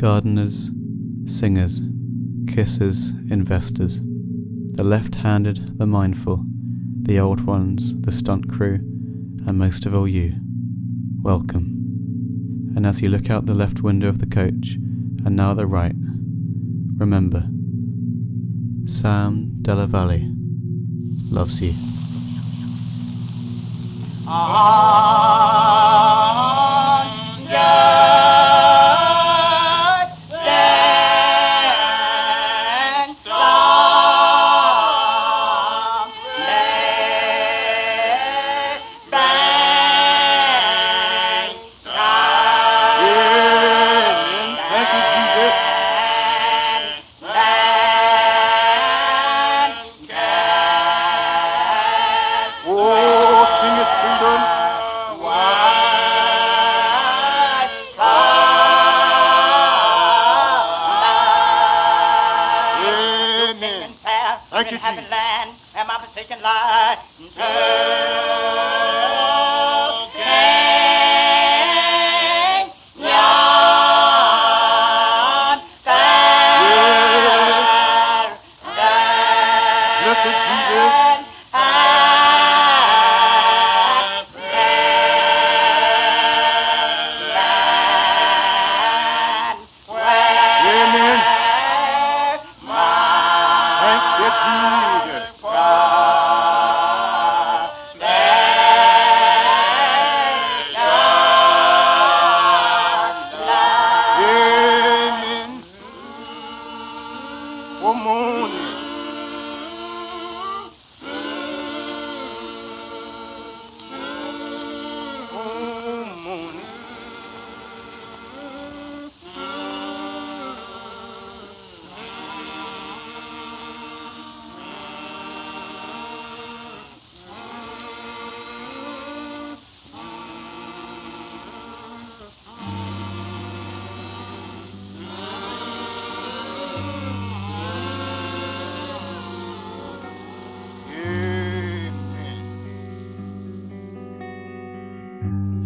Gardeners, singers, kissers, investors, the left-handed, the mindful, the old ones, the stunt crew, and most of all you, welcome. And as you look out the left window of the coach, and now the right, remember, Sam Della-Valle loves you.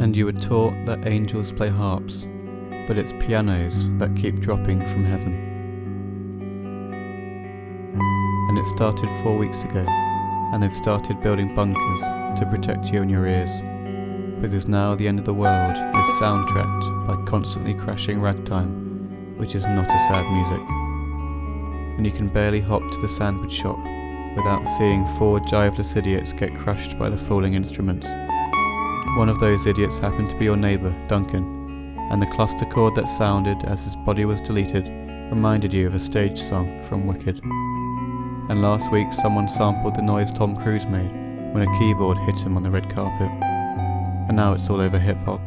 And you were taught that angels play harps, but it's pianos that keep dropping from heaven. And it started 4 weeks ago, and they've started building bunkers to protect you and your ears, because now the end of the world is soundtracked by constantly crashing ragtime, which is not a sad music. And you can barely hop to the sandwich shop without seeing 4 jiveless idiots get crushed by the falling instruments. One of those idiots happened to be your neighbour, Duncan, and the cluster chord that sounded as his body was deleted reminded you of a stage song from Wicked. And last week someone sampled the noise Tom Cruise made when a keyboard hit him on the red carpet. And now it's all over hip-hop.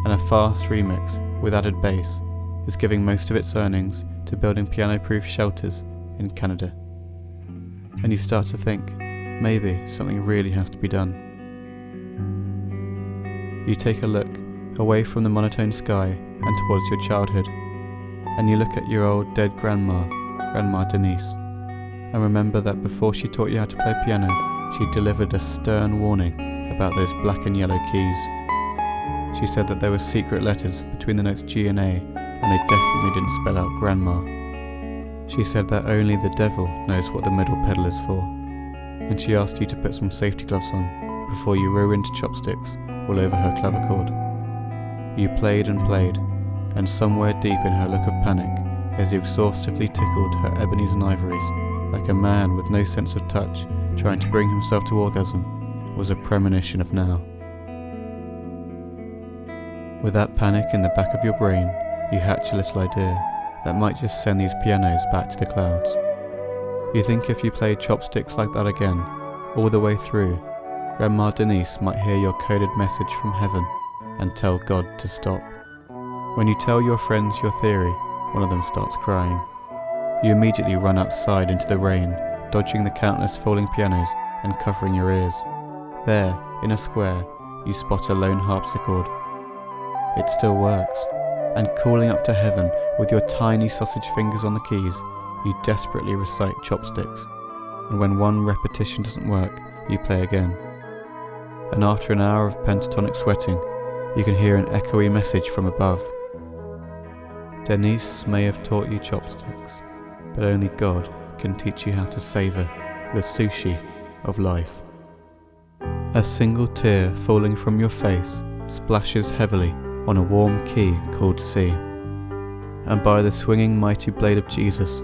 And a fast remix with added bass is giving most of its earnings to building piano-proof shelters in Canada. And you start to think, maybe something really has to be done. You take a look away from the monotone sky and towards your childhood, and you look at your old dead Grandma Denise, and remember that before she taught you how to play piano, she delivered a stern warning about those black and yellow keys. She said that there were secret letters between the notes G and A, and they definitely didn't spell out Grandma. She said that only the devil knows what the middle pedal is for, and she asked you to put some safety gloves on before you ruined chopsticks all over her clavichord. You played and played, and somewhere deep in her look of panic, as you exhaustively tickled her ebonies and ivories, like a man with no sense of touch trying to bring himself to orgasm, was a premonition of now. With that panic in the back of your brain, you hatch a little idea that might just send these pianos back to the clouds. You think if you played chopsticks like that again, all the way through, Grandma Denise might hear your coded message from heaven and tell God to stop. When you tell your friends your theory, one of them starts crying. You immediately run outside into the rain, dodging the countless falling pianos and covering your ears. There, in a square, you spot a lone harpsichord. It still works, and calling up to heaven with your tiny sausage fingers on the keys, you desperately recite chopsticks. And when one repetition doesn't work, you play again. And after an hour of pentatonic sweating, you can hear an echoey message from above. Denise may have taught you chopsticks, but only God can teach you how to savour the sushi of life. A single tear falling from your face splashes heavily on a warm key called C. And by the swinging mighty blade of Jesus,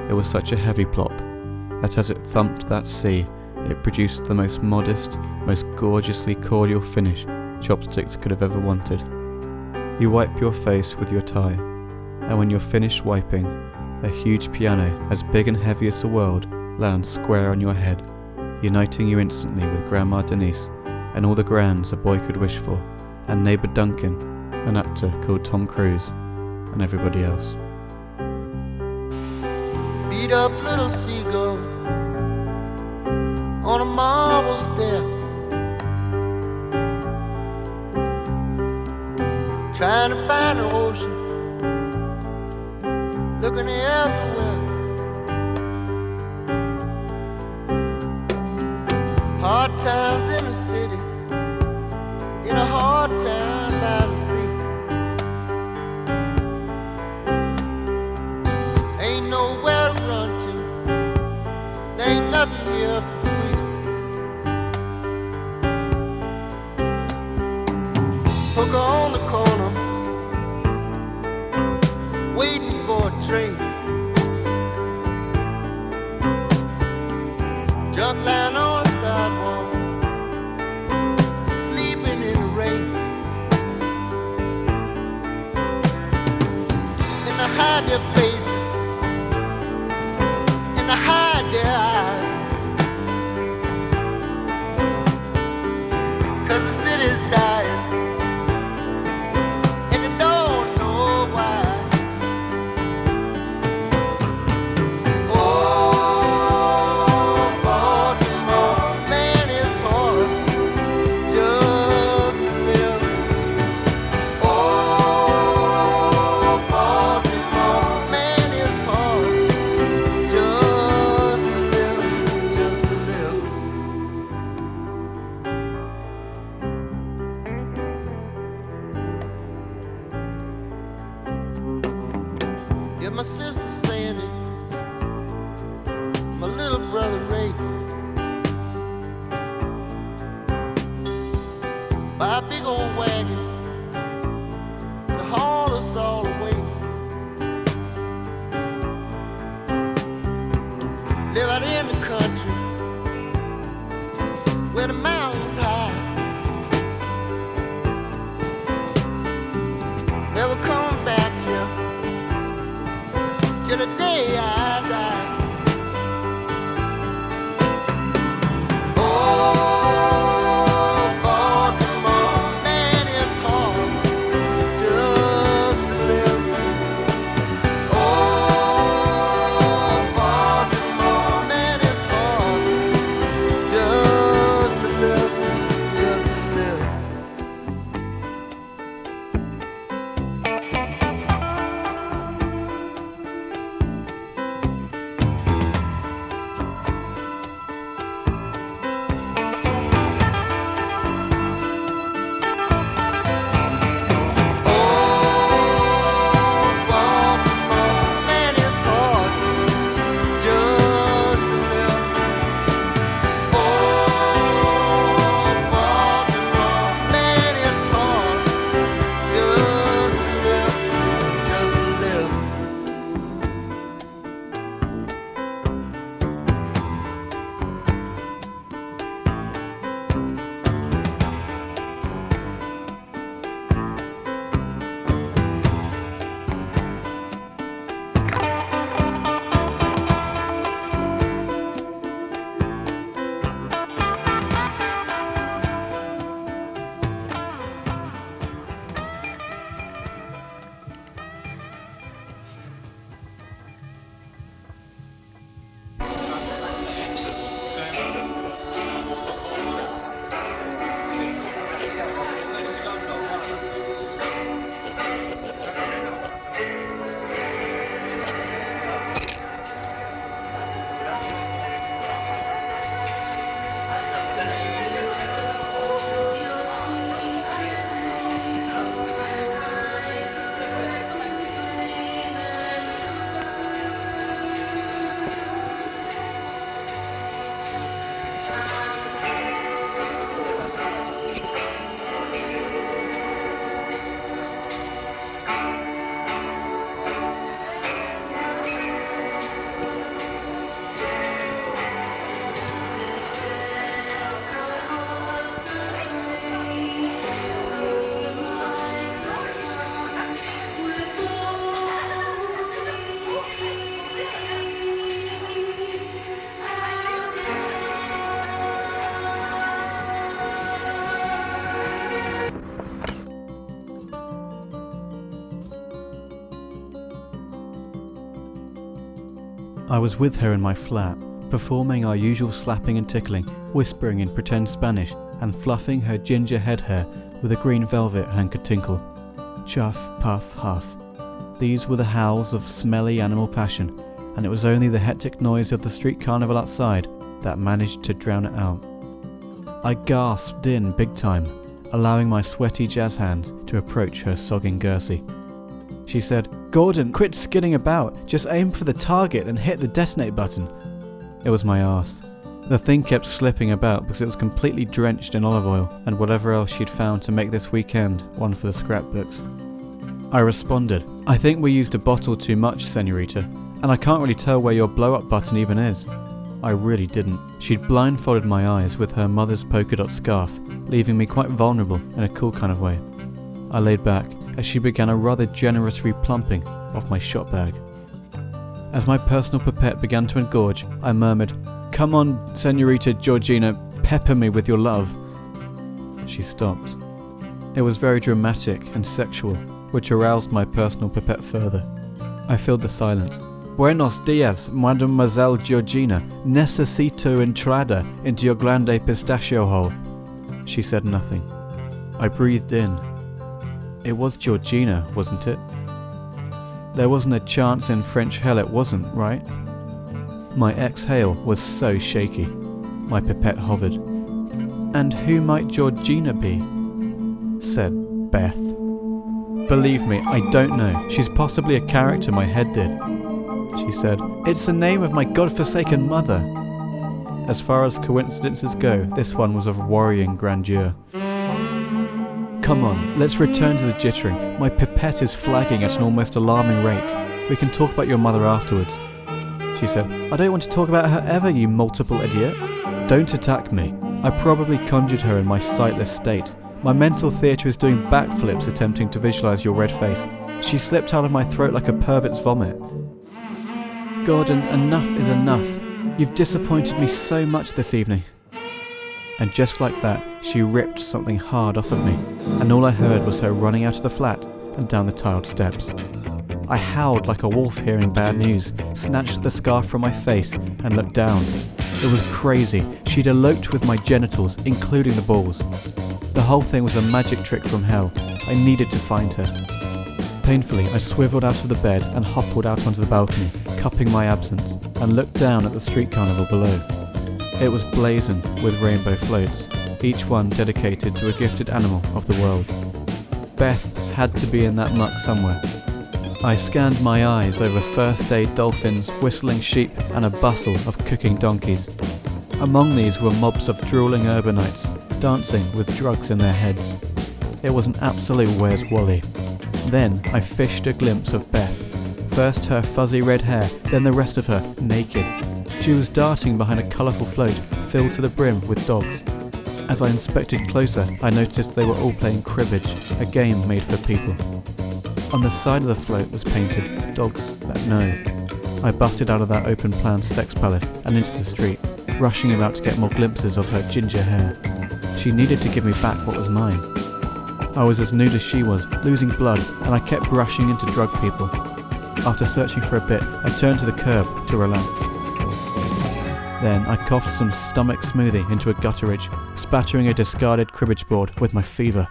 it was such a heavy plop that as it thumped that C, it produced the most modest, most gorgeously cordial finish chopsticks could have ever wanted. You wipe your face with your tie, and when you're finished wiping, a huge piano as big and heavy as the world lands square on your head, uniting you instantly with Grandma Denise and all the grands a boy could wish for, and neighbour Duncan, an actor called Tom Cruise, and everybody else. Beat up little seagull on a marble step, trying to find the ocean, looking everywhere. Hard times in the city, in a hard town by the sea. Ain't nowhere to run to, there ain't nothing here for free. Hooker on the corner, waiting for a train. Junk lying on the sidewalk, sleeping in the rain. And they hide their faces, and they hide their eyes, 'cause the city's dying, and they don't know why. My sister saying it, my little brother Ray, by a big old wagon to haul us all away. Live out in the country where the mountains high. Never come back here till the day I die. Oh, Baltimore, man, it's hard just to live. Oh, Baltimore, man, it's hard just to live. I was with her in my flat, performing our usual slapping and tickling, whispering in pretend Spanish, and fluffing her ginger head hair with a green velvet handkertinkle. Chuff, puff, huff. These were the howls of smelly animal passion, and it was only the hectic noise of the street carnival outside that managed to drown it out. I gasped in big time, allowing my sweaty jazz hands to approach her sogging Gersie. She said, "Gordon, quit skidding about, just aim for the target and hit the detonate button." It was my arse. The thing kept slipping about because it was completely drenched in olive oil and whatever else she'd found to make this weekend one for the scrapbooks. I responded, "I think we used a bottle too much, senorita, and I can't really tell where your blow-up button even is." I really didn't. She'd blindfolded my eyes with her mother's polka dot scarf, leaving me quite vulnerable in a cool kind of way. I laid back as she began a rather generous replumping of my shot bag. As my personal pipette began to engorge, I murmured, "Come on, Senorita Georgina, pepper me with your love." She stopped. It was very dramatic and sexual, which aroused my personal pipette further. I filled the silence. "Buenos dias, Mademoiselle Georgina. Necesito entrada into your grande pistachio hole." She said nothing. I breathed in. It was Georgina, wasn't it? There wasn't a chance in French hell it wasn't, right? My exhale was so shaky. My pipette hovered. "And who might Georgina be?" said Beth. "Believe me, I don't know. She's possibly a character my head did." She said, "It's the name of my godforsaken mother." As far as coincidences go, this one was of worrying grandeur. "Come on, let's return to the jittering. My pipette is flagging at an almost alarming rate. We can talk about your mother afterwards." She said, "I don't want to talk about her ever, you multiple idiot." "Don't attack me. I probably conjured her in my sightless state. My mental theatre is doing backflips attempting to visualize your red face. She slipped out of my throat like a pervert's vomit." "Gordon, enough is enough. You've disappointed me so much this evening." And just like that, she ripped something hard off of me, and all I heard was her running out of the flat and down the tiled steps. I howled like a wolf hearing bad news, snatched the scarf from my face and looked down. It was crazy. She'd eloped with my genitals, including the balls. The whole thing was a magic trick from hell. I needed to find her. Painfully, I swiveled out of the bed and hobbled out onto the balcony, cupping my absence, and looked down at the street carnival below. It was blazoned with rainbow floats, each one dedicated to a gifted animal of the world. Beth had to be in that muck somewhere. I scanned my eyes over first aid dolphins, whistling sheep, and a bustle of cooking donkeys. Among these were mobs of drooling urbanites, dancing with drugs in their heads. It was an absolute Where's Wally. Then I fished a glimpse of Beth. First her fuzzy red hair, then the rest of her naked. She was darting behind a colourful float filled to the brim with dogs. As I inspected closer, I noticed they were all playing cribbage, a game made for people. On the side of the float was painted, "Dogs that know." I busted out of that open-plan sex palace and into the street, rushing about to get more glimpses of her ginger hair. She needed to give me back what was mine. I was as nude as she was, losing blood, and I kept rushing into drug people. After searching for a bit, I turned to the curb to relax. Then I coughed some stomach smoothie into a gutterage, spattering a discarded cribbage board with my fever.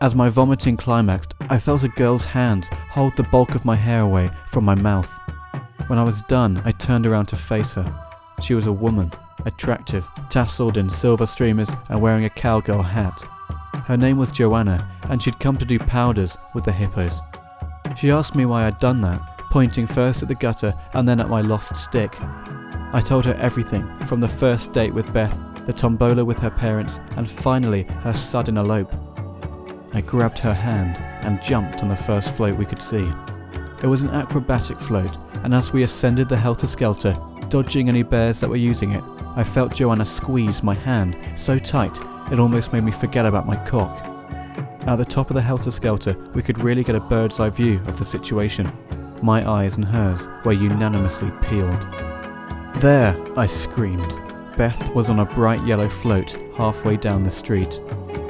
As my vomiting climaxed, I felt a girl's hand hold the bulk of my hair away from my mouth. When I was done, I turned around to face her. She was a woman, attractive, tasseled in silver streamers and wearing a cowgirl hat. Her name was Joanna, and she'd come to do powders with the hippos. She asked me why I'd done that, pointing first at the gutter and then at my lost stick. I told her everything, from the first date with Beth, the tombola with her parents, and finally her sudden elope. I grabbed her hand and jumped on the first float we could see. It was an acrobatic float, and as we ascended the helter-skelter, dodging any bears that were using it, I felt Joanna squeeze my hand so tight it almost made me forget about my cock. At the top of the helter-skelter, we could really get a bird's-eye view of the situation. My eyes and hers were unanimously peeled. "There!" I screamed. Beth was on a bright yellow float halfway down the street.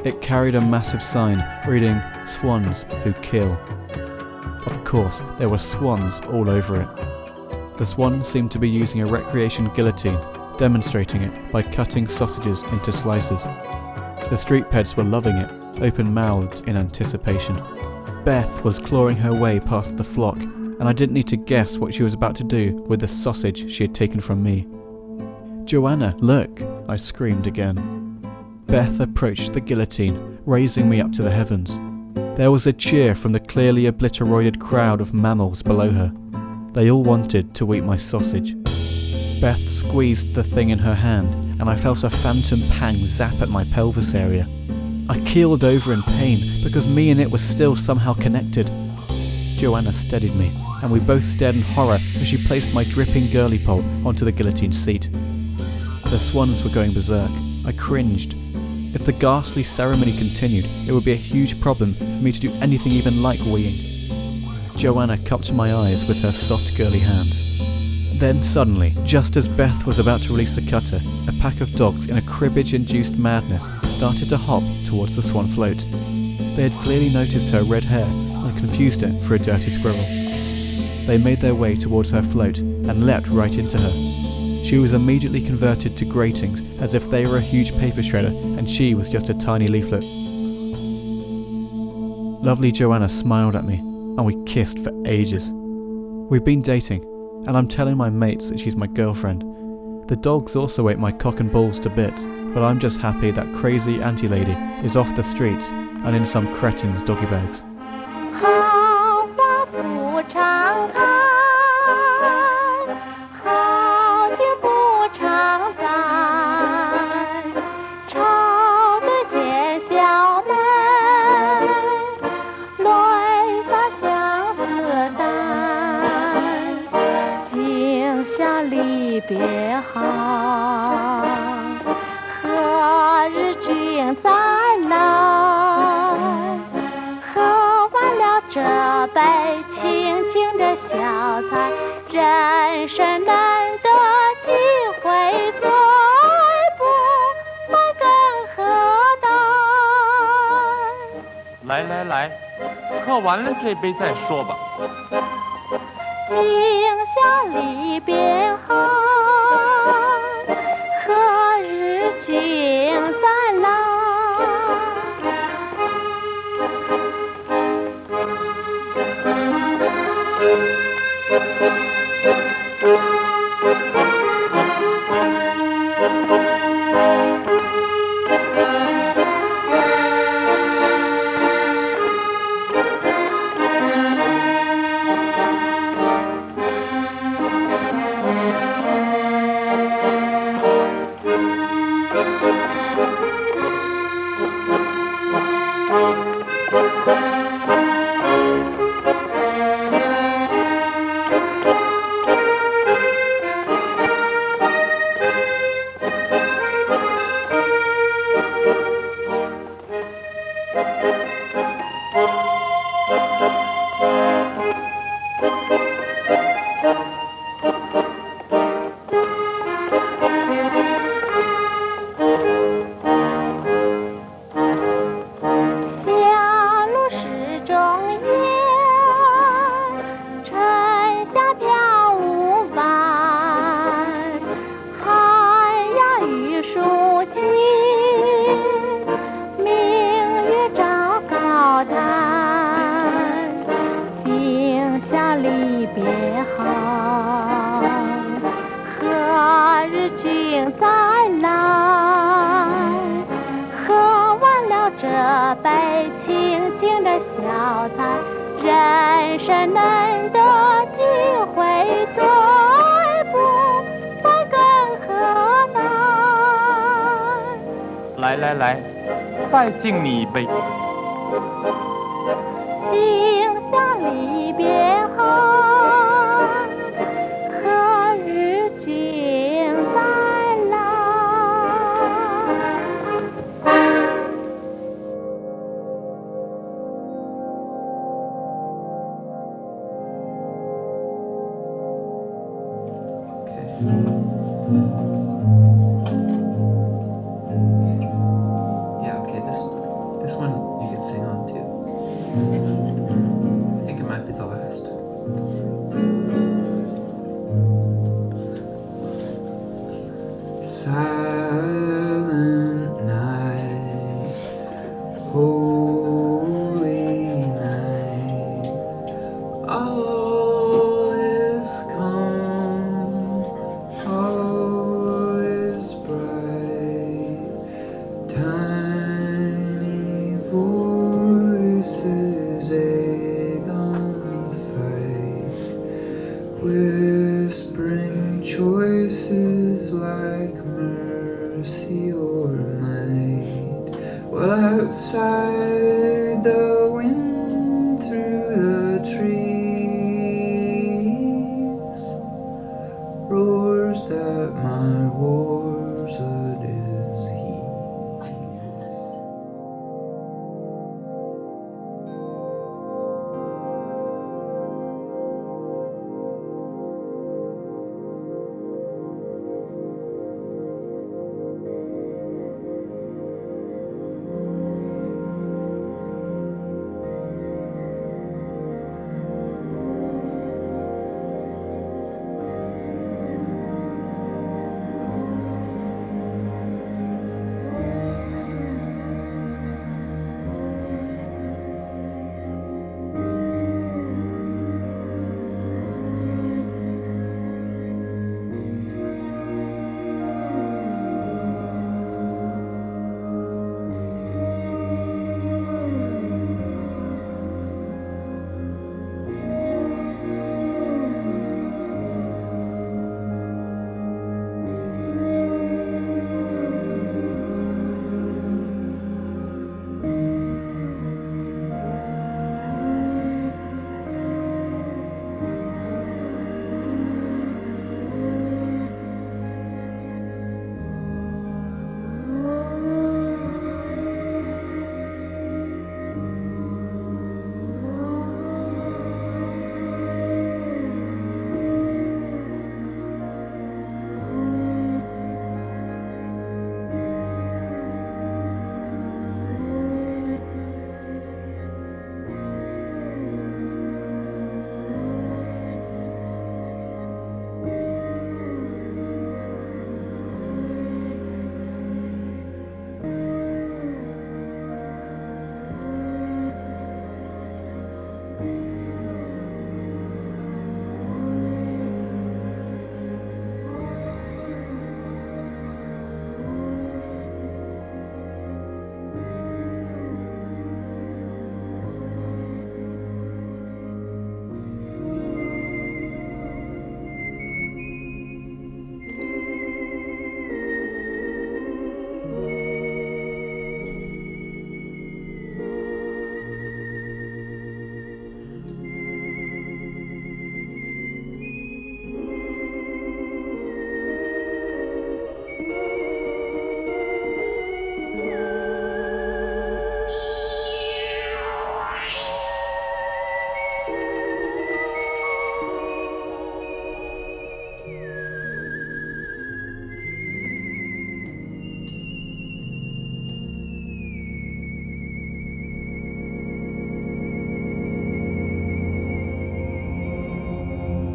It carried a massive sign reading, "Swans who kill." Of course, there were swans all over it. The swans seemed to be using a recreation guillotine, demonstrating it by cutting sausages into slices. The street pets were loving it, open-mouthed in anticipation. Beth was clawing her way past the flock, and I didn't need to guess what she was about to do with the sausage she had taken from me. "Joanna, look!" I screamed again. Beth approached the guillotine, raising me up to the heavens. There was a cheer from the clearly obliterated crowd of mammals below her. They all wanted to eat my sausage. Beth squeezed the thing in her hand, and I felt a phantom pang zap at my pelvis area. I keeled over in pain because me and it were still somehow connected. Joanna steadied me, and we both stared in horror as she placed my dripping girly pole onto the guillotine seat. The swans were going berserk. I cringed. If the ghastly ceremony continued, it would be a huge problem for me to do anything even like weeing. Joanna cupped my eyes with her soft girly hands. Then suddenly, just as Beth was about to release the cutter, a pack of dogs in a cribbage-induced madness started to hop towards the swan float. They had clearly noticed her red hair and confused her for a dirty squirrel. They made their way towards her float and leapt right into her. She was immediately converted to gratings as if they were a huge paper shredder and she was just a tiny leaflet. Lovely Joanna smiled at me, and we kissed for ages. We've been dating, and I'm telling my mates that she's my girlfriend. The dogs also ate my cock and balls to bits, but I'm just happy that crazy auntie lady is off the streets and in some cretin's doggy bags.来，喝完了这杯再说吧。今宵离别后，何日君再来？来，再敬你一杯。今宵离别后，何日君再来？This one you can sing on too. I think it might be the last. Silent night, holy night, all is calm, all is bright, tiny voices egg on the fight, whispering choices like mercy or might. Well, outside the wind through the trees roars that my war's a disease.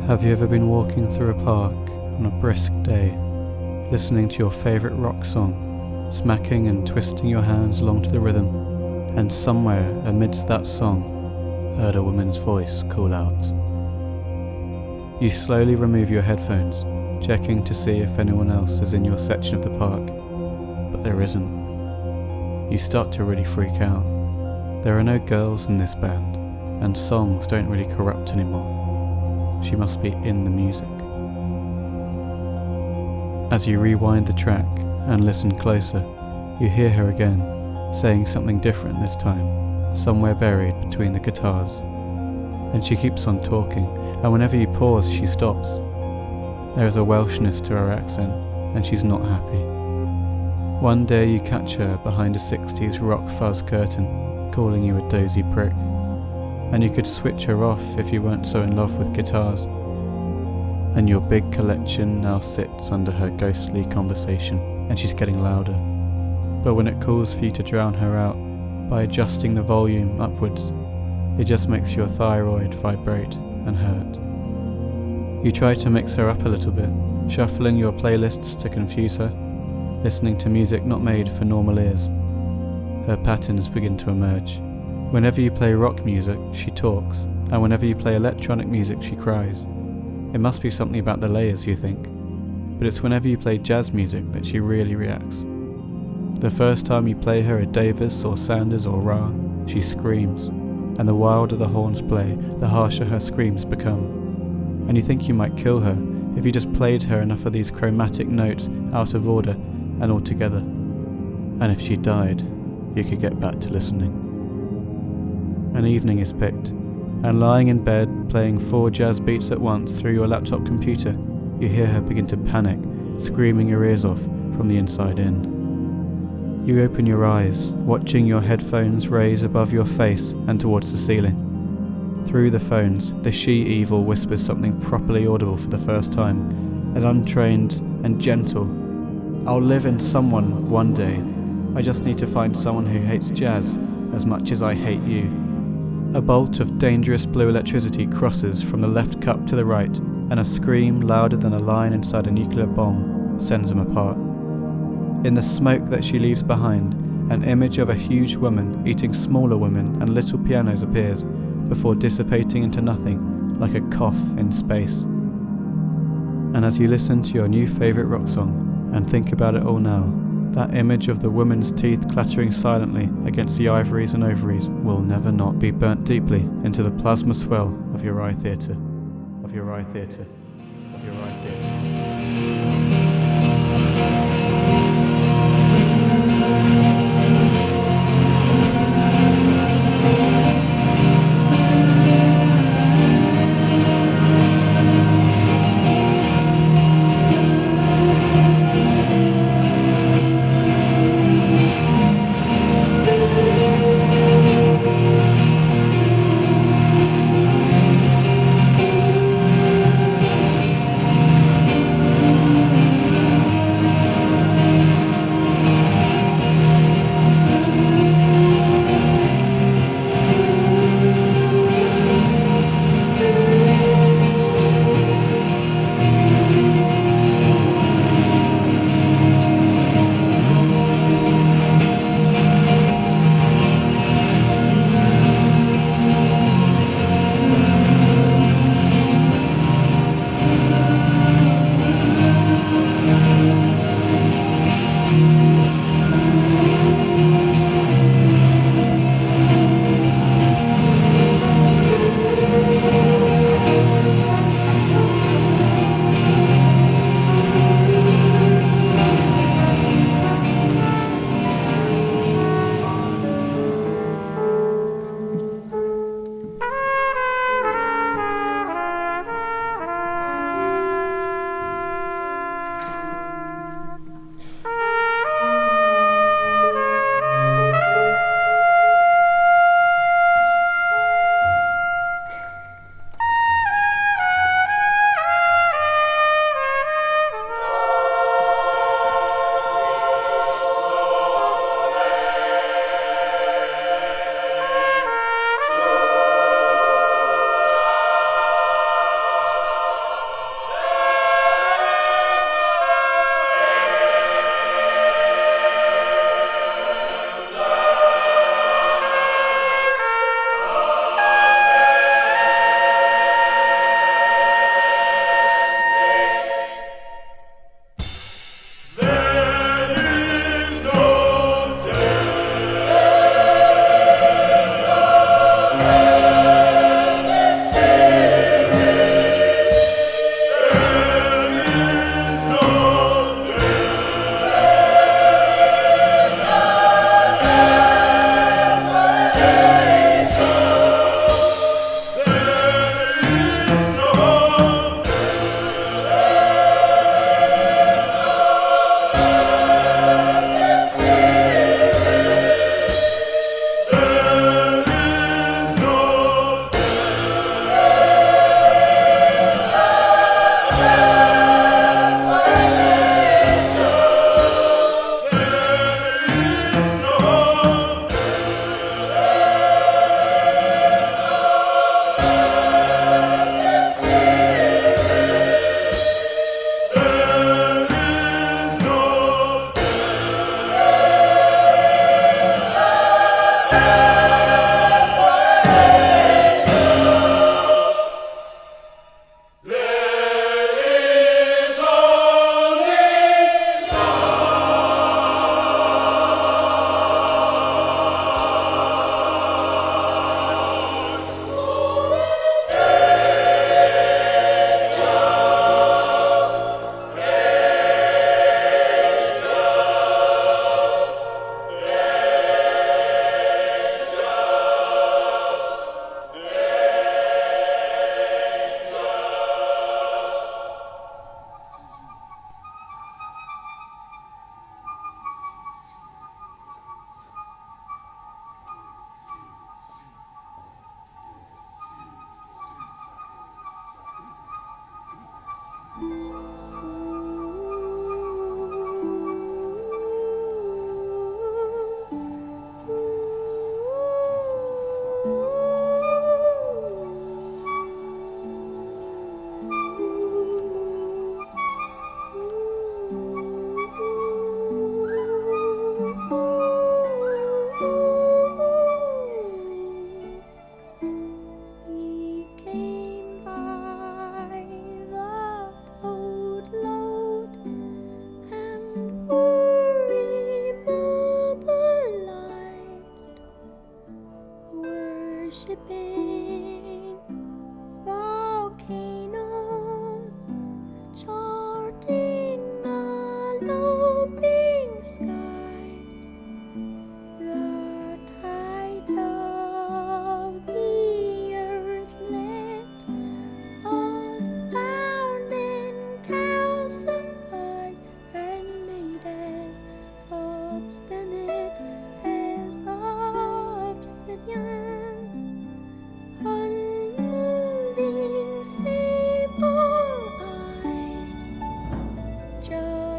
Have you ever been walking through a park on a brisk day, listening to your favourite rock song, smacking and twisting your hands along to the rhythm, and somewhere amidst that song, heard a woman's voice call out? You slowly remove your headphones, checking to see if anyone else is in your section of the park, but there isn't. You start to really freak out. There are no girls in this band, and songs don't really corrupt anymore. She must be in the music. As you rewind the track and listen closer, you hear her again, saying something different this time, somewhere buried between the guitars. And she keeps on talking, and whenever you pause, she stops. There is a Welshness to her accent, and she's not happy. One day you catch her behind a 60s rock fuzz curtain, calling you a dozy prick. And you could switch her off if you weren't so in love with guitars. And your big collection now sits under her ghostly conversation, and she's getting louder. But when it calls for you to drown her out by adjusting the volume upwards, it just makes your thyroid vibrate and hurt. You try to mix her up a little bit, shuffling your playlists to confuse her, listening to music not made for normal ears. Her patterns begin to emerge. Whenever you play rock music, she talks, and whenever you play electronic music, she cries. It must be something about the layers, you think, but it's whenever you play jazz music that she really reacts. The first time you play her a Davis or Sanders or Ra, she screams, and the wilder the horns play, the harsher her screams become. And you think you might kill her if you just played her enough of these chromatic notes out of order and all together. And if she died, you could get back to listening. An evening is picked, and lying in bed, playing 4 jazz beats at once through your laptop computer, you hear her begin to panic, screaming your ears off from the inside in. You open your eyes, watching your headphones raise above your face and towards the ceiling. Through the phones, the she-evil whispers something properly audible for the first time, and untrained and gentle. I'll live in someone one day. I just need to find someone who hates jazz as much as I hate you. A bolt of dangerous blue electricity crosses from the left cup to the right, and a scream louder than a line inside a nuclear bomb sends them apart. In the smoke that she leaves behind, an image of a huge woman eating smaller women and little pianos appears, before dissipating into nothing like a cough in space. And as you listen to your new favourite rock song and think about it all now, that image of the woman's teeth clattering silently against the ivories and ovaries will never not be burnt deeply into the plasma swell of your eye theatre. Of your eye theatre. Of your eye theatre.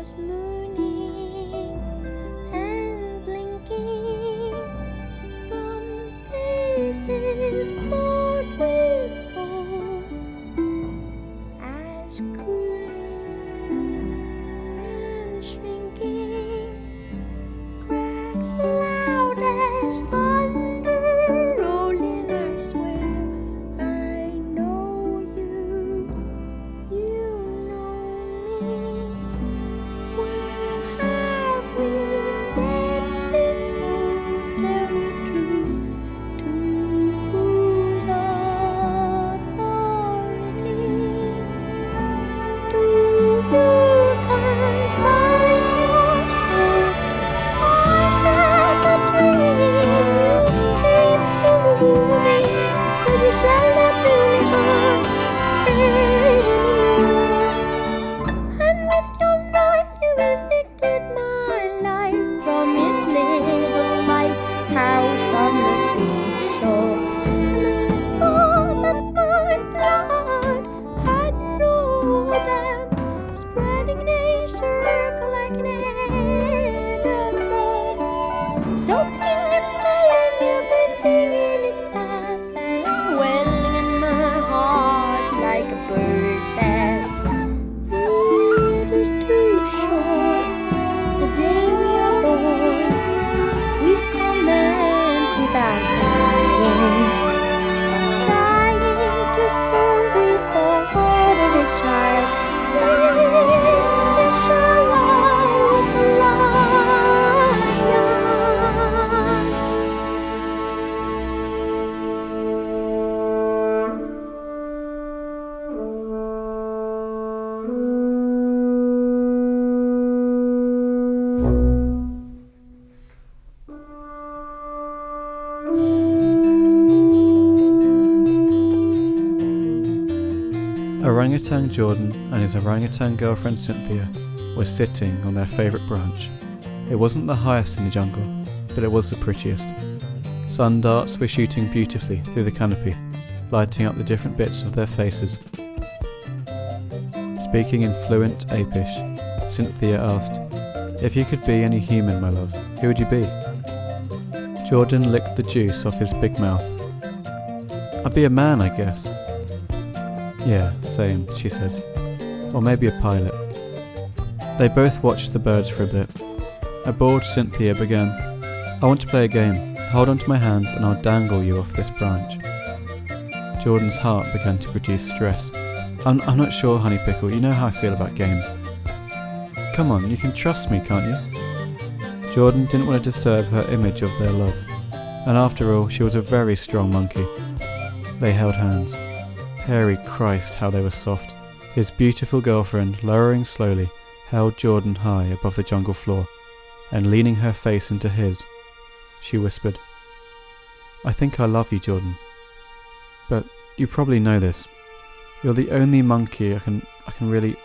stars mooning and blinking, from faces marked with gold, as cooling and shrinking, cracks loud as thunder rolling. I swear I know you, you know me. Where have we met before? Tell me true. To whose authority do you consign your soul? I had a dream you came to me, said you shall not do harm anymore. And with your knife you evicted my life from its little lighthouse on the seashore. And I saw that my blood had no dance, spreading in a circle like an animal, soaking and filling everything in its path, and welling in my heart like a bird bath. It is too short, the day we are born. We commence without guiding, trying to serve with the heart of a child. We shall lie with the lion. Orangutan Jordan and his orangutan girlfriend Cynthia were sitting on their favourite branch. It wasn't the highest in the jungle, but it was the prettiest. Sun darts were shooting beautifully through the canopy, lighting up the different bits of their faces. Speaking in fluent Apish, Cynthia asked, "If you could be any human, my love, who would you be?" Jordan licked the juice off his big mouth. "I'd be a man, I guess." "Yeah, same," she said. "Or maybe a pilot." They both watched the birds for a bit. A bored Cynthia began, "I want to play a game. Hold on to my hands and I'll dangle you off this branch." Jordan's heart began to produce stress. I'm not sure, Honey Pickle, you know how I feel about games." "Come on, you can trust me, can't you?" Jordan didn't want to disturb her image of their love, and after all, she was a very strong monkey. They held hands. Hairy Christ, how they were soft. His beautiful girlfriend, lowering slowly, held Jordan high above the jungle floor, and leaning her face into his, she whispered, "I think I love you, Jordan. But you probably know this. You're the only monkey I can really..."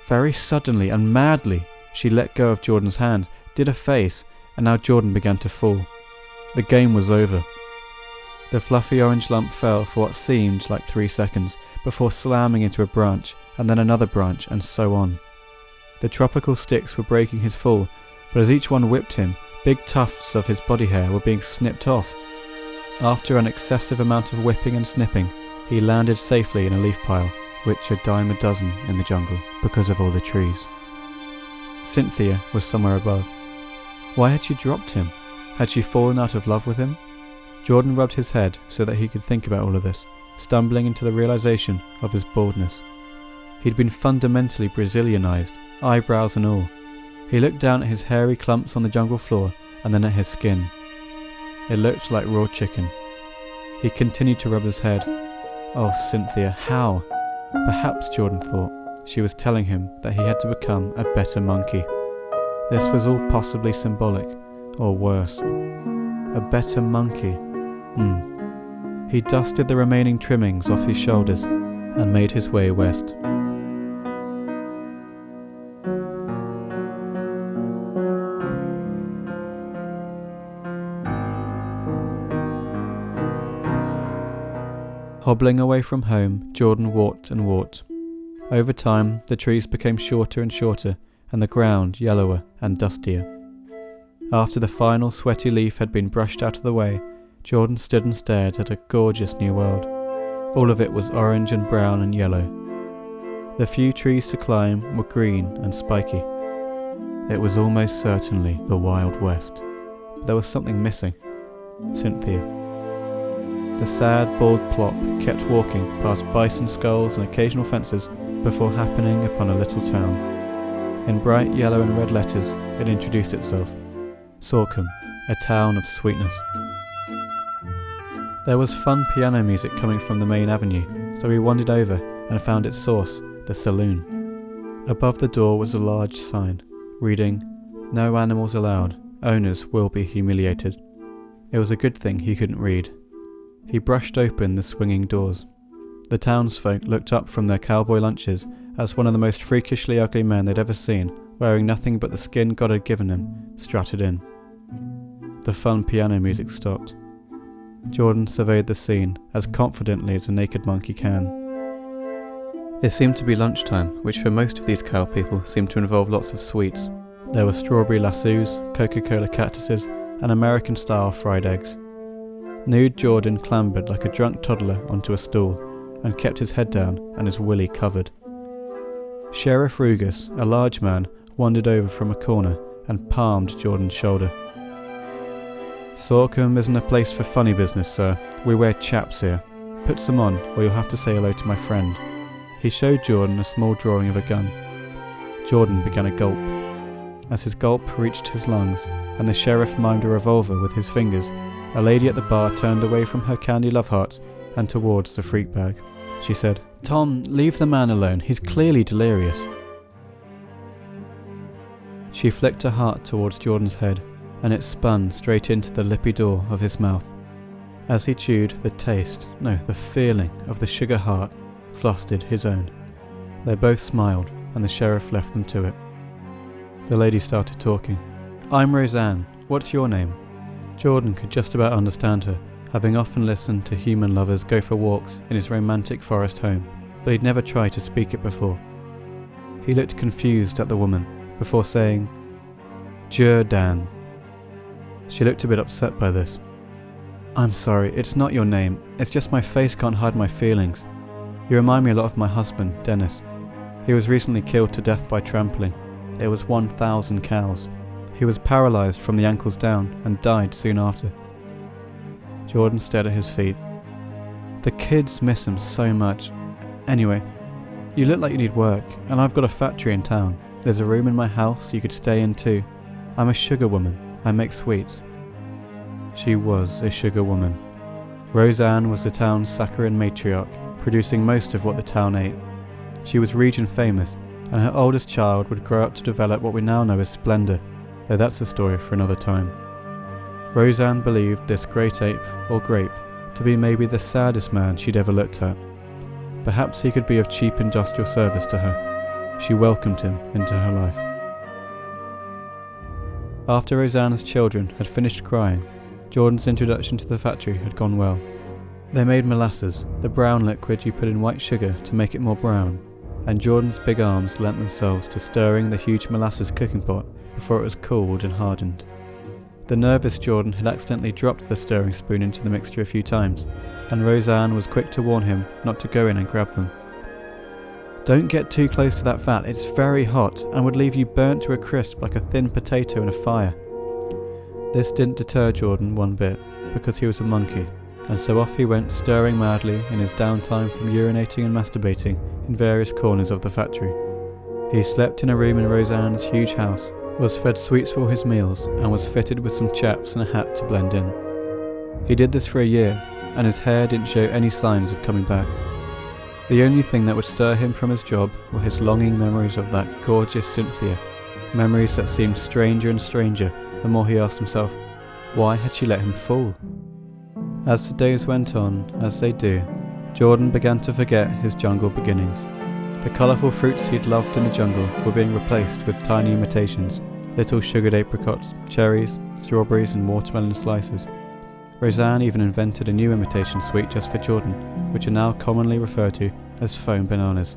Very suddenly and madly, she let go of Jordan's hand, did a face, and now Jordan began to fall. The game was over. The fluffy orange lump fell for what seemed like 3 seconds, before slamming into a branch, and then another branch, and so on. The tropical sticks were breaking his fall, but as each one whipped him, big tufts of his body hair were being snipped off. After an excessive amount of whipping and snipping, he landed safely in a leaf pile, which a dime a dozen in the jungle, because of all the trees. Cynthia was somewhere above. Why had she dropped him? Had she fallen out of love with him? Jordan rubbed his head so that he could think about all of this, stumbling into the realization of his baldness. He'd been fundamentally Brazilianized, eyebrows and all. He looked down at his hairy clumps on the jungle floor and then at his skin. It looked like raw chicken. He continued to rub his head. Oh, Cynthia, how? Perhaps, Jordan thought, she was telling him that he had to become a better monkey. This was all possibly symbolic, or worse. A better monkey. He dusted the remaining trimmings off his shoulders and made his way west. Hobbling away from home, Jordan walked and walked. Over time, the trees became shorter and shorter, and the ground yellower and dustier. After the final sweaty leaf had been brushed out of the way, Jordan stood and stared at a gorgeous new world. All of it was orange and brown and yellow. The few trees to climb were green and spiky. It was almost certainly the Wild West. But there was something missing. Cynthia. The sad, bald plop kept walking past bison skulls and occasional fences before happening upon a little town. In bright yellow and red letters, it introduced itself. Sorkham, a town of sweetness. There was fun piano music coming from the main avenue, so we wandered over and found its source, the saloon. Above the door was a large sign, reading, "No animals allowed, owners will be humiliated." It was a good thing he couldn't read. He brushed open the swinging doors. The townsfolk looked up from their cowboy lunches as one of the most freakishly ugly men they'd ever seen, wearing nothing but the skin God had given him, strutted in. The fun piano music stopped. Jordan surveyed the scene as confidently as a naked monkey can. It seemed to be lunchtime, which for most of these cow people seemed to involve lots of sweets. There were strawberry lassos, Coca-Cola cactuses, and American-style fried eggs. Nude Jordan clambered like a drunk toddler onto a stool, and kept his head down and his willy covered. Sheriff Rugus, a large man, wandered over from a corner and palmed Jordan's shoulder. "Sorkham isn't a place for funny business, sir. We wear chaps here. Put some on, or you'll have to say hello to my friend." He showed Jordan a small drawing of a gun. Jordan began a gulp. As his gulp reached his lungs, and the sheriff mimed a revolver with his fingers, a lady at the bar turned away from her candy love hearts and towards the freak bag. She said, "Tom, leave the man alone. He's clearly delirious." She flicked her heart towards Jordan's head, and it spun straight into the lippy door of his mouth. As he chewed, the feeling of the sugar heart flustered his own. They both smiled, and the sheriff left them to it. The lady started talking. "I'm Roseanne. What's your name?" Jordan could just about understand her, having often listened to human lovers go for walks in his romantic forest home, but he'd never tried to speak it before. He looked confused at the woman, before saying, "Jordan." She looked a bit upset by this. "I'm sorry, it's not your name. It's just my face can't hide my feelings. You remind me a lot of my husband, Dennis. He was recently killed to death by trampling. It was 1,000 cows. He was paralysed from the ankles down and died soon after." Jordan stared at his feet. "The kids miss him so much. Anyway, you look like you need work, and I've got a factory in town. There's a room in my house you could stay in too. I'm a sugar woman. I make sweets." She was a sugar woman. Roseanne was the town's saccharine matriarch, producing most of what the town ate. She was region famous, and her oldest child would grow up to develop what we now know as splendor, though that's a story for another time. Roseanne believed this great ape, or grape, to be maybe the saddest man she'd ever looked at. Perhaps he could be of cheap industrial service to her. She welcomed him into her life. After Roseanne's children had finished crying, Jordan's introduction to the factory had gone well. They made molasses, the brown liquid you put in white sugar to make it more brown, and Jordan's big arms lent themselves to stirring the huge molasses cooking pot before it was cooled and hardened. The nervous Jordan had accidentally dropped the stirring spoon into the mixture a few times, and Roseanne was quick to warn him not to go in and grab them. "Don't get too close to that vat, it's very hot and would leave you burnt to a crisp like a thin potato in a fire." This didn't deter Jordan one bit, because he was a monkey, and so off he went stirring madly in his downtime from urinating and masturbating in various corners of the factory. He slept in a room in Roseanne's huge house, was fed sweets for his meals, and was fitted with some chaps and a hat to blend in. He did this for a year, and his hair didn't show any signs of coming back. The only thing that would stir him from his job were his longing memories of that gorgeous Cynthia, memories that seemed stranger and stranger the more he asked himself, why had she let him fall? As the days went on, as they do, Jordan began to forget his jungle beginnings. The colourful fruits he'd loved in the jungle were being replaced with tiny imitations, little sugared apricots, cherries, strawberries and watermelon slices. Roseanne even invented a new imitation sweet just for Jordan, which are now commonly referred to as foam bananas.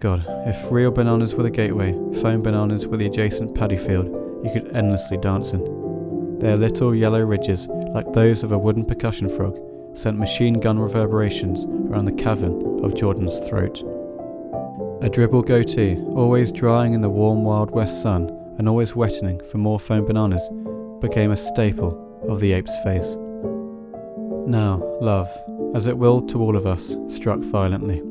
God, if real bananas were the gateway, foam bananas were the adjacent paddy field you could endlessly dance in. Their little yellow ridges, like those of a wooden percussion frog, sent machine gun reverberations around the cavern of Jordan's throat. A dribble goatee, always drying in the warm Wild West sun and always wetting for more foam bananas, became a staple of the ape's face. Now, love, as it will to all of us, struck violently.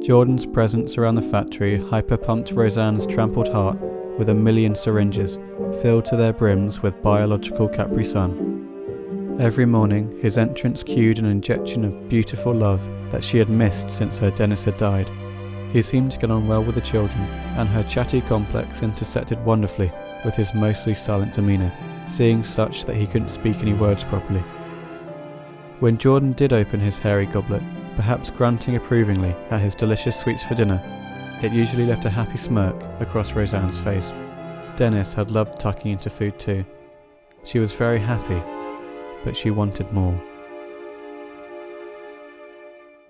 Jordan's presence around the factory hyper-pumped Roseanne's trampled heart with a million syringes, filled to their brims with biological Capri Sun. Every morning, his entrance cued an injection of beautiful love that she had missed since her Dennis had died. He seemed to get on well with the children, and her chatty complex intersected wonderfully with his mostly silent demeanour, seeing such that he couldn't speak any words properly. When Jordan did open his hairy goblet, perhaps grunting approvingly at his delicious sweets for dinner, it usually left a happy smirk across Roseanne's face. Dennis had loved tucking into food too. She was very happy, but she wanted more.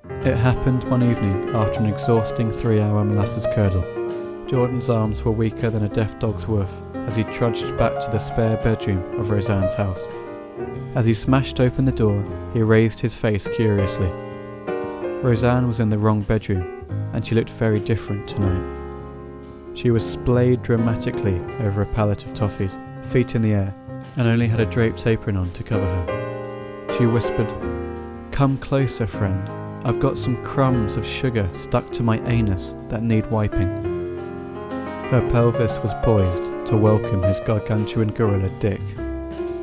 It happened one evening after an exhausting 3-hour molasses curdle. Jordan's arms were weaker than a deaf dog's woof as he trudged back to the spare bedroom of Roseanne's house. As he smashed open the door, he raised his face curiously. Roseanne was in the wrong bedroom, and she looked very different tonight. She was splayed dramatically over a pallet of toffees, feet in the air, and only had a draped apron on to cover her. She whispered, "Come closer, friend. I've got some crumbs of sugar stuck to my anus that need wiping." Her pelvis was poised to welcome his gargantuan gorilla Dick.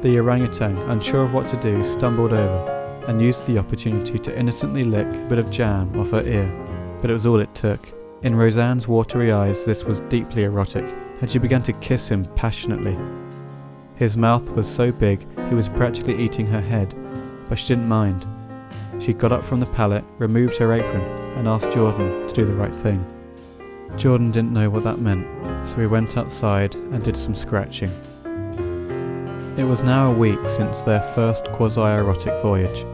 The orangutan, unsure of what to do, stumbled over and used the opportunity to innocently lick a bit of jam off her ear, but it was all it took. In Roseanne's watery eyes this was deeply erotic, and she began to kiss him passionately. His mouth was so big he was practically eating her head, but she didn't mind. She got up from the pallet, removed her apron, and asked Jordan to do the right thing. Jordan didn't know what that meant, so he went outside and did some scratching. It was now a week since their first quasi-erotic voyage.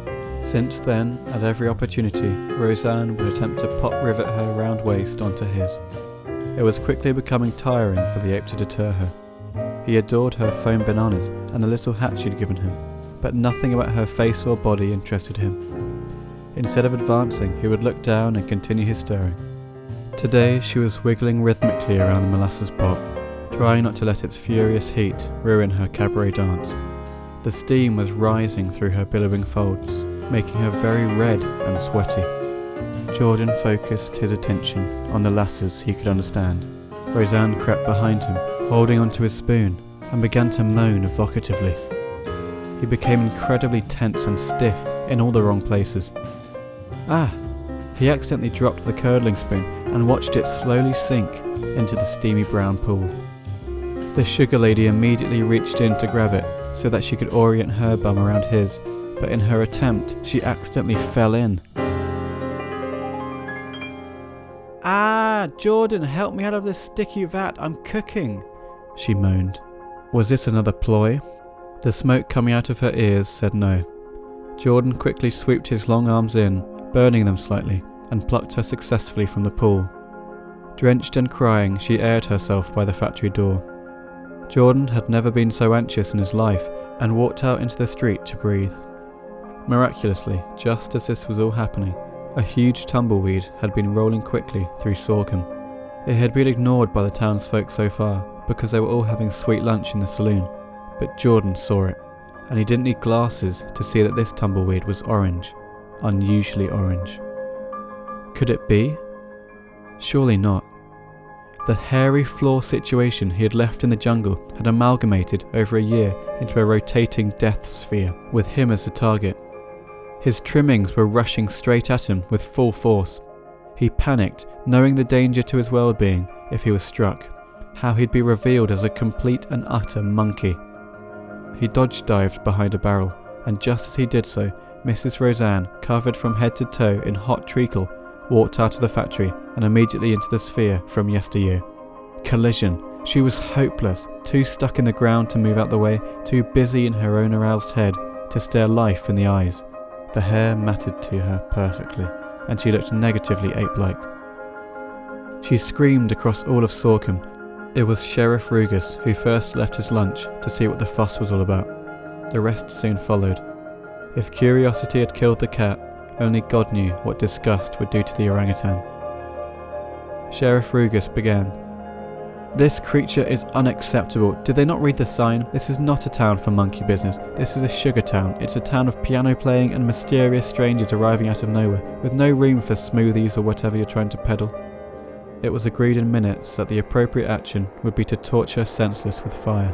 Since then, at every opportunity, Roseanne would attempt to pop-rivet her round waist onto his. It was quickly becoming tiring for the ape to deter her. He adored her foam bananas and the little hat she'd given him, but nothing about her face or body interested him. Instead of advancing, he would look down and continue his stirring. Today she was wiggling rhythmically around the molasses pot, trying not to let its furious heat ruin her cabaret dance. The steam was rising through her billowing folds, making her very red and sweaty. Jordan focused his attention on the lasses he could understand. Roseanne crept behind him, holding onto his spoon, and began to moan evocatively. He became incredibly tense and stiff in all the wrong places. Ah! He accidentally dropped the curdling spoon and watched it slowly sink into the steamy brown pool. The sugar lady immediately reached in to grab it so that she could orient her bum around his, but in her attempt she accidentally fell in. "Ah, Jordan, help me out of this sticky vat, I'm cooking," she moaned. Was this another ploy? The smoke coming out of her ears said no. Jordan quickly swooped his long arms in, burning them slightly, and plucked her successfully from the pool. Drenched and crying, she aired herself by the factory door. Jordan had never been so anxious in his life and walked out into the street to breathe. Miraculously, just as this was all happening, a huge tumbleweed had been rolling quickly through Sorghum. It had been ignored by the townsfolk so far because they were all having sweet lunch in the saloon, but Jordan saw it, and he didn't need glasses to see that this tumbleweed was orange, unusually orange. Could it be? Surely not. The hairy floor situation he had left in the jungle had amalgamated over a year into a rotating death sphere, with him as the target. His trimmings were rushing straight at him with full force. He panicked, knowing the danger to his well-being if he was struck, how he'd be revealed as a complete and utter monkey. He dodge-dived behind a barrel, and just as he did so, Mrs. Roseanne, covered from head to toe in hot treacle, walked out of the factory and immediately into the sphere from yesteryear. Collision. She was hopeless, too stuck in the ground to move out the way, too busy in her own aroused head to stare life in the eyes. The hair mattered to her perfectly, and she looked negatively ape-like. She screamed across all of Sorkham. It was Sheriff Rugus who first left his lunch to see what the fuss was all about. The rest soon followed. If curiosity had killed the cat, only God knew what disgust would do to the orangutan. Sheriff Rugus began. "This creature is unacceptable. Did they not read the sign? This is not a town for monkey business. This is a sugar town. It's a town of piano playing and mysterious strangers arriving out of nowhere, with no room for smoothies or whatever you're trying to peddle." It was agreed in minutes that the appropriate action would be to torch her senseless with fire.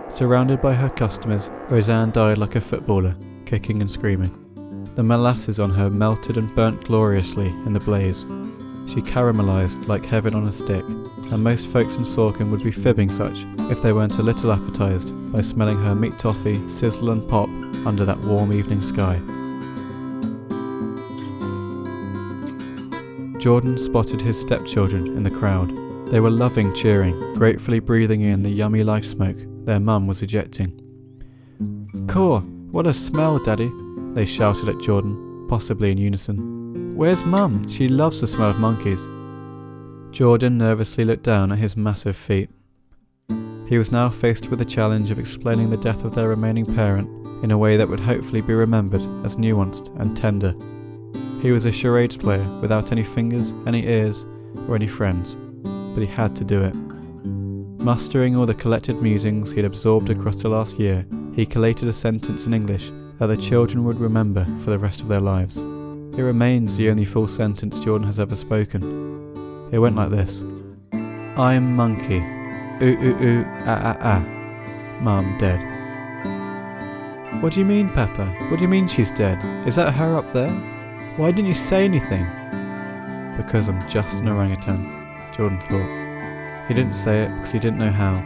Surrounded by her customers, Roseanne died like a footballer, kicking and screaming. The molasses on her melted and burnt gloriously in the blaze. She caramelized like heaven on a stick, and most folks in Sorkham would be fibbing such if they weren't a little appetized by smelling her meat toffee sizzle and pop under that warm evening sky. Jordan spotted his stepchildren in the crowd. They were loving cheering, gratefully breathing in the yummy life smoke their mum was ejecting. "Caw, what a smell, Daddy," they shouted at Jordan, possibly in unison. "Where's Mum? She loves the smell of monkeys." Jordan nervously looked down at his massive feet. He was now faced with the challenge of explaining the death of their remaining parent in a way that would hopefully be remembered as nuanced and tender. He was a charades player without any fingers, any ears, or any friends, but he had to do it. Mustering all the collected musings he had absorbed across the last year, he collated a sentence in English that the children would remember for the rest of their lives. It remains the only full sentence Jordan has ever spoken. It went like this. "I'm monkey. Ooh ooh ooh, ah ah ah. Mum dead." "What do you mean, Peppa? What do you mean she's dead? Is that her up there? Why didn't you say anything?" "Because I'm just an orangutan," Jordan thought. He didn't say it because he didn't know how,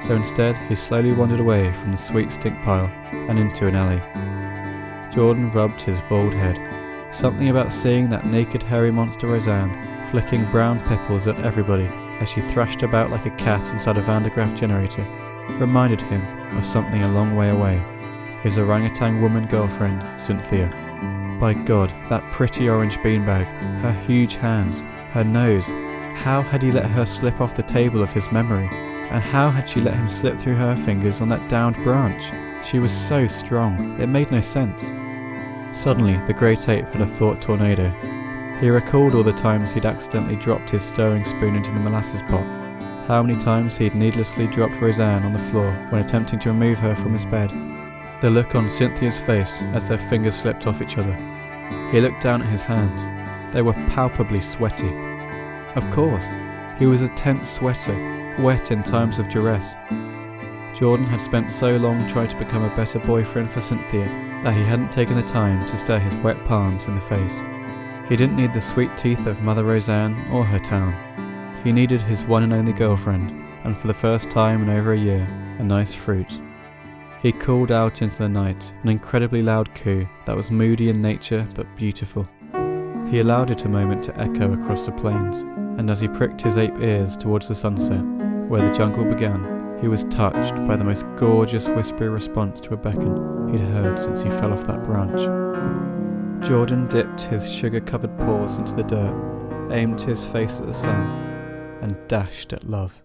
so instead he slowly wandered away from the sweet stink pile and into an alley. Jordan rubbed his bald head. Something about seeing that naked hairy monster Roseanne flicking brown pickles at everybody as she thrashed about like a cat inside a Van de Graaff generator reminded him of something a long way away. His orangutan woman girlfriend, Cynthia. By God, that pretty orange beanbag, her huge hands, her nose. How had he let her slip off the table of his memory? And how had she let him slip through her fingers on that downed branch? She was so strong, it made no sense. Suddenly, the great ape had a thought tornado. He recalled all the times he'd accidentally dropped his stirring spoon into the molasses pot. How many times he'd needlessly dropped Roseanne on the floor when attempting to remove her from his bed. The look on Cynthia's face as their fingers slipped off each other. He looked down at his hands. They were palpably sweaty. Of course, he was a tense sweater, wet in times of duress. Jordan had spent so long trying to become a better boyfriend for Cynthia that he hadn't taken the time to stare his wet palms in the face. He didn't need the sweet teeth of Mother Roseanne or her town. He needed his one and only girlfriend, and for the first time in over a year, a nice fruit. He called out into the night, an incredibly loud coo that was moody in nature but beautiful. He allowed it a moment to echo across the plains, and as he pricked his ape ears towards the sunset, where the jungle began, he was touched by the most gorgeous whispery response to a beckon he'd heard since he fell off that branch. Jordan dipped his sugar-covered paws into the dirt, aimed his face at the sun, and dashed at love.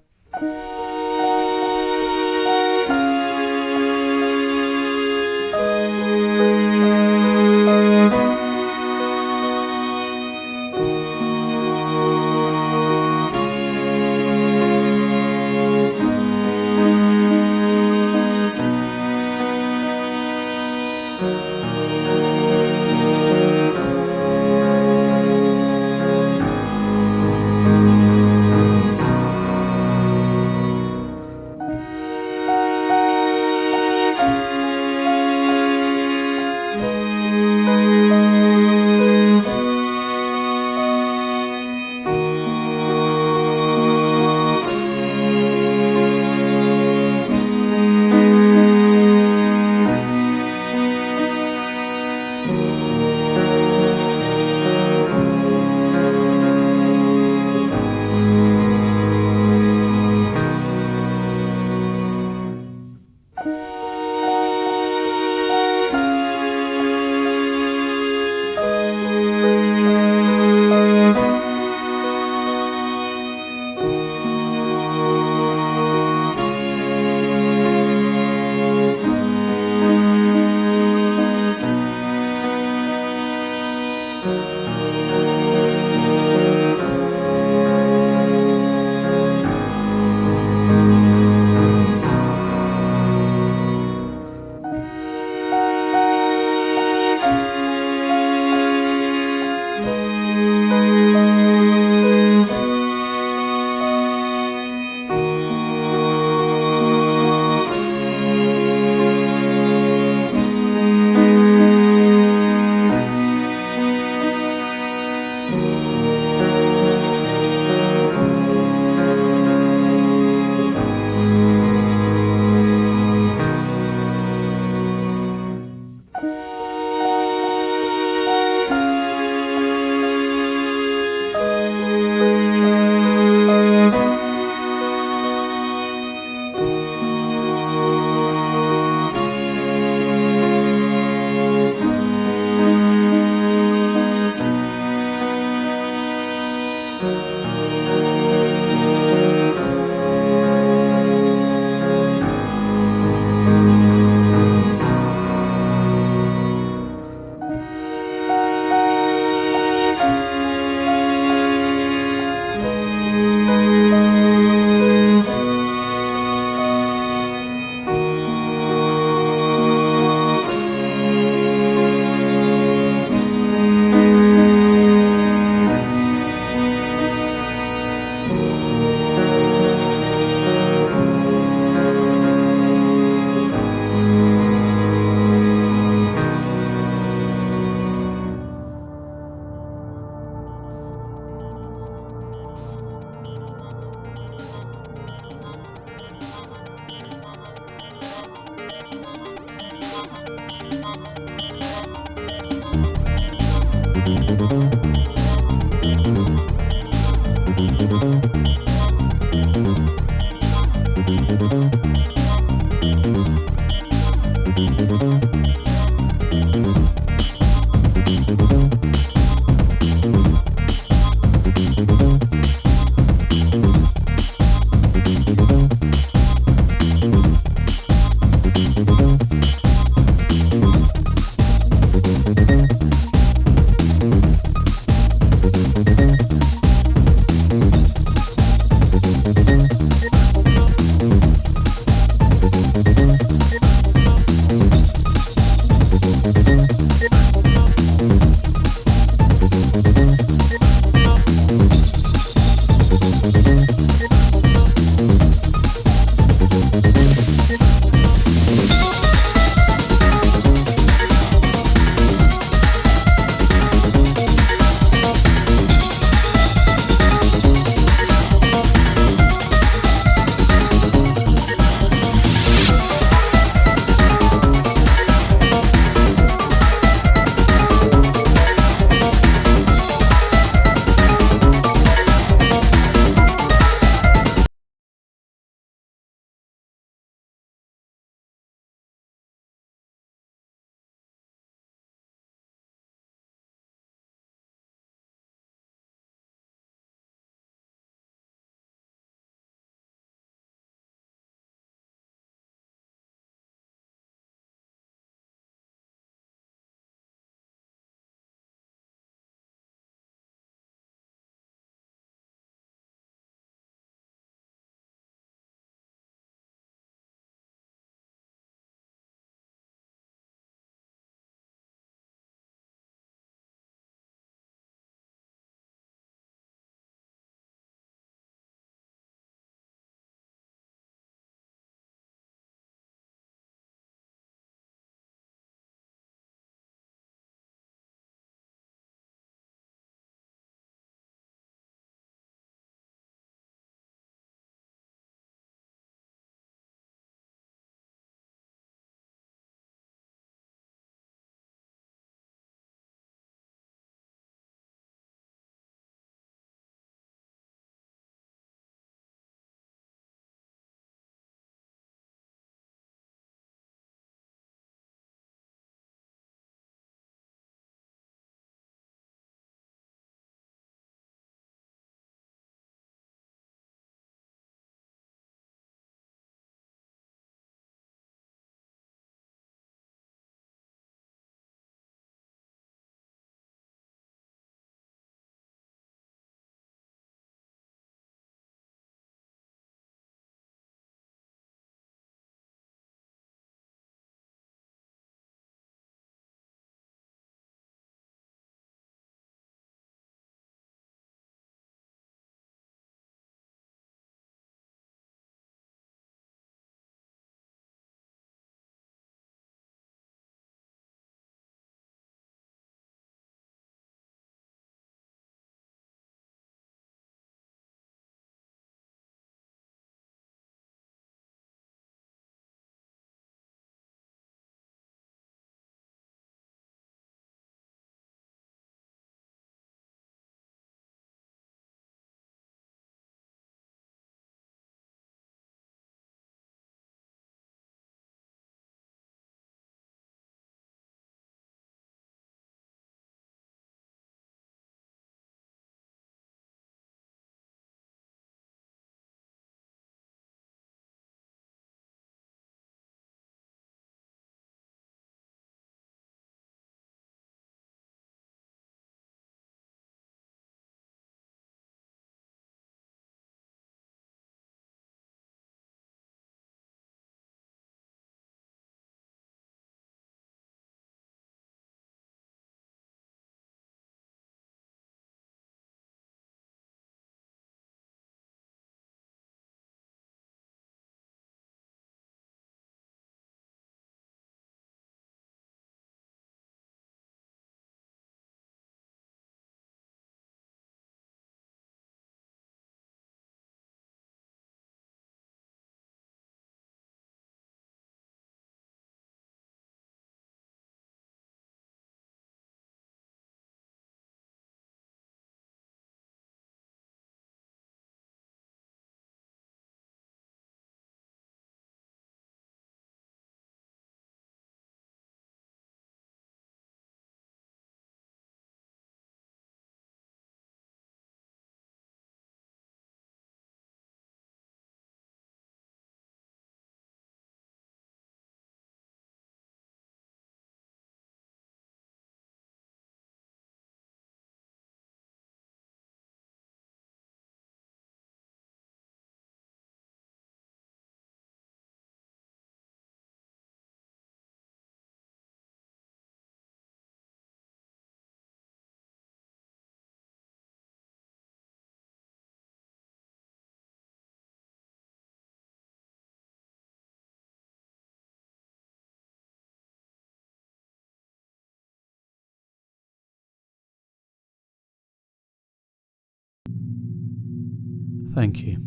Thank you.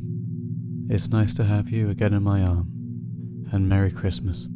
It's nice to have you again in my arm, and Merry Christmas.